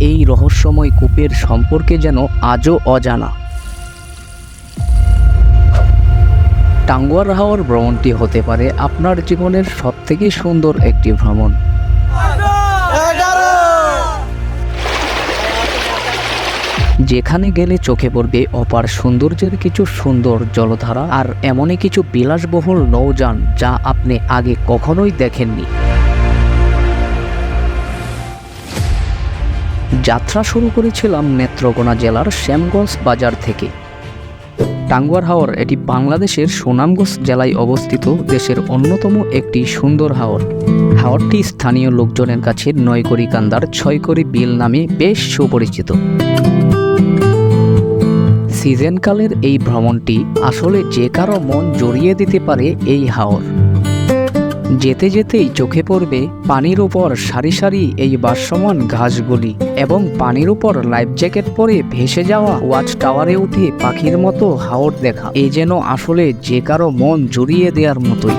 এই রহস্যময় কূপের সম্পর্কে যেন আজও অজানা। টাঙ্গুয়ার হাওর ভ্রমণটি হতে পারে আপনার জীবনের সবথেকে সুন্দর একটি ভ্রমণ। যেখানে গেলে চোখে পড়বে অপার সৌন্দর্যের কিছু সুন্দর জলধারা আর এমনই কিছু বিলাসবহুল নৌযান যা আপনি আগে কখনোই দেখেননি। যাত্রা শুরু করেছিলাম নেত্রকোনা জেলার শ্যামগঞ্জ বাজার থেকে। টাঙ্গুয়ার হাওর এটি বাংলাদেশের সুনামগঞ্জ জেলায় অবস্থিত দেশের অন্যতম একটি সুন্দর হাওর। হাওরটি স্থানীয় লোকজনের কাছে নয়কড়ি কান্দার ছয়কড়ি বিল নামে বেশ সুপরিচিত। সিজনকালের এই ভ্রমণটি আসলে যে কারো মন জড়িয়ে দিতে পারে এই হাওর। যেতে যেতেই চোখে পড়বে পানির উপর সারি সারি এই ভাসমান ঘাসগুলি এবং পানির উপর লাইফ জ্যাকেট পরে ভেসে যাওয়া ওয়াচ টাওয়ারে উঠে পাখির মতো হাওর দেখা, এই যেন আসলে যে কারো মন জড়িয়ে দেওয়ার মতোই।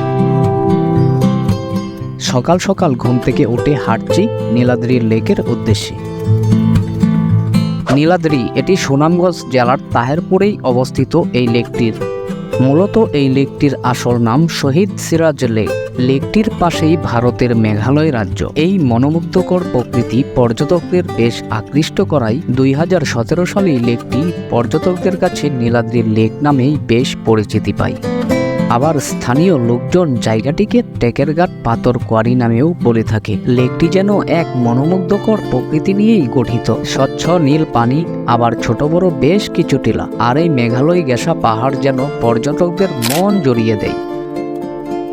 সকাল সকাল ঘুম থেকে উঠে হাঁটছি নীলাদ্রি লেকের উদ্দেশ্যে। নীলাদ্রি এটি সুনামগঞ্জ জেলার তাহেরপুরেই অবস্থিত। এই লেকটির মূলত এই লেকটির আসল নাম শহীদ সিরাজ লেক। লেকটির পাশেই ভারতের মেঘালয় রাজ্য। এই মনোমুগ্ধকর প্রকৃতি পর্যটকদের বেশ আকৃষ্ট করায় 2017 সালে লেকটি পর্যটকদের কাছে নীলাদ্রি লেক নামেই বেশ পরিচিতি পায়। আবার স্থানীয় লোকজন জায়গাটিকে টেকেরঘাট পাথর কোয়ারি নামেও বলে থাকে। লেকটি যেন এক মনোমুগ্ধকর প্রকৃতি নিয়েই গঠিত। স্বচ্ছ নীল পানি, আবার ছোট বড় বেশ কিছু টিলা, আর এই মেঘালয় ঘেঁষা পাহাড় যেন পর্যটকদের মন জড়িয়ে দেয়।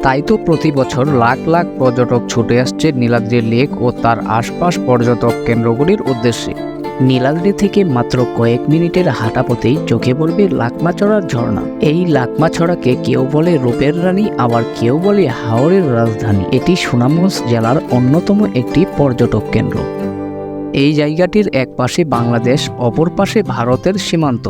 তাই তো প্রতি বছর লাখ লাখ পর্যটক ছুটে আসছে নীলাদ্রি লেক ও তার আশপাশ পর্যটক কেন্দ্রগুলির উদ্দেশ্যে। নীলাদ্রি থেকে মাত্র কয়েক মিনিটের হাঁটা পথেই চোখে পড়বে লাকমাছড়ার ঝর্ণা। এই লাকমাছড়াকে কেউ বলে রূপের রানী, আবার কেউ বলে হাওরের রাজধানী। এটি সুনামগঞ্জ জেলার অন্যতম একটি পর্যটক কেন্দ্র। এই জায়গাটির এক পাশে বাংলাদেশ, অপর পাশে ভারতের সীমান্ত।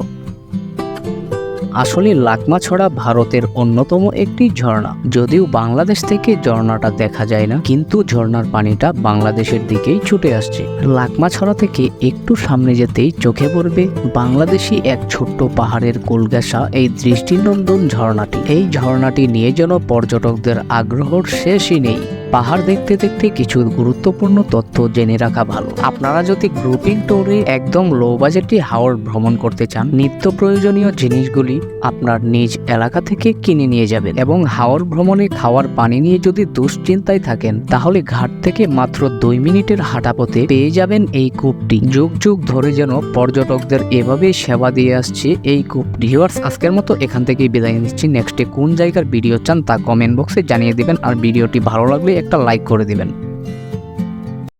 আসলে লাকমাছড়া ভারতের অন্যতম একটি ঝর্ণা। যদিও বাংলাদেশ থেকে ঝর্ণাটা দেখা যায় না, কিন্তু ঝর্ণার পানিটা বাংলাদেশের দিকেই ছুটে আসছে। লাকমাছড়া থেকে একটু সামনে যেতেই চোখে পড়বে বাংলাদেশি এক ছোট্ট পাহাড়ের কোলঘেঁষা এই দৃষ্টিনন্দন ঝর্ণাটি। এই ঝর্ণাটি নিয়ে যেন পর্যটকদের আগ্রহর শেষই নেই। পাহাড় দেখতে দেখতে কিছু গুরুত্বপূর্ণ তথ্য জেনে রাখা ভালো। আপনারা যদি গ্রুপিং ট্যুরে একদম লো বাজেটে হাওর ভ্রমণ করতে চান, নিত্য প্রয়োজনীয় জিনিসগুলি আপনার নিজ এলাকা থেকে কিনে নিয়ে যাবেন। এবং হাওর ভ্রমণে খাওয়ার পানি নিয়ে যদি দুশ্চিন্তায় থাকেন, তাহলে ঘাট থেকে মাত্র 2 মিনিটের হাঁটা পথে পেয়ে যাবেন এই কূপটি। যুগ যুগ ধরে যেন পর্যটকদের এভাবেই সেবা দিয়ে আসছে এই কূপ। ভিউয়ার্স, আজকের মতো এখান থেকেই বিদায় নিচ্ছি। নেক্সটে কোন জায়গার ভিডিও চান তা কমেন্ট বক্সে জানিয়ে দিবেন, আর ভিডিওটি ভালো লাগলে একটা লাইক করে দিবেন।